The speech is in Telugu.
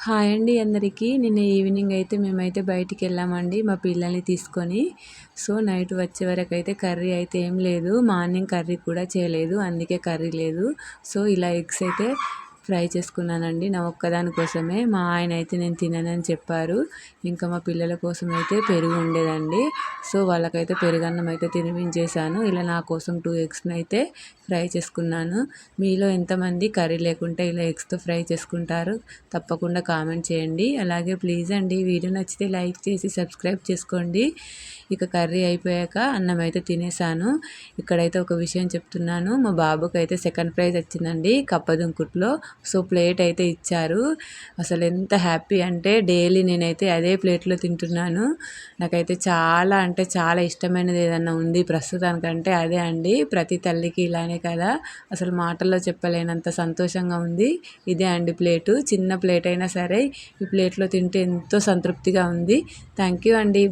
హాయ్ అండి అందరికీ. నిన్న ఈవినింగ్ అయితే మేమైతే బయటికి వెళ్ళామండి మా పిల్లల్ని తీసుకొని. సో నైట్ వచ్చే వరకు అయితే కర్రీ అయితే ఏం లేదు, మార్నింగ్ కర్రీ కూడా చేయలేదు, అందుకే కర్రీ లేదు. సో ఇలా ఎగ్స్ అయితే ఫ్రై చేసుకున్నానండి నా ఒక్కదాని కోసమే. మా ఆయన అయితే నేను తిననని చెప్పారు. ఇంకా మా పిల్లల కోసం అయితే పెరుగు ఉండేదండి. సో వాళ్ళకైతే పెరుగన్నం అయితే తినిపించేశాను. ఇలా నా కోసం 2 ఎగ్స్ని అయితే ఫ్రై చేసుకున్నాను. మీలో ఎంతమంది కర్రీ లేకుంటే ఇలా ఎగ్స్తో ఫ్రై చేసుకుంటారు? తప్పకుండా కామెంట్ చేయండి. అలాగే ప్లీజ్ అండి వీడియో నచ్చితే లైక్ చేసి సబ్స్క్రైబ్ చేసుకోండి. ఇక కర్రీ అయిపోయాక అన్నం అయితే తినేసాను. ఇక్కడైతే ఒక విషయం చెప్తున్నాను, మా బాబుకి అయితే సెకండ్ ప్రైజ్ వచ్చిందండి కప్పదుంకుట్లో. సో ప్లేట్ అయితే ఇచ్చారు. అసలు ఎంత హ్యాపీ అంటే డైలీ నేనైతే అదే ప్లేట్లో తింటున్నాను. నాకైతే చాలా అంటే చాలా ఇష్టమైనది ఏదన్నా ఉంది ప్రస్తుతానికంటే అదే అండి. ప్రతి తల్లికి ఇలానే కదా, అసలు మాటల్లో చెప్పలేనంత సంతోషంగా ఉంది. ఇదే అండి ప్లేటు, చిన్న ప్లేట్ అయినా సరే ఈ ప్లేట్లో తింటే ఎంతో సంతృప్తిగా ఉంది. థ్యాంక్ యూ అండి.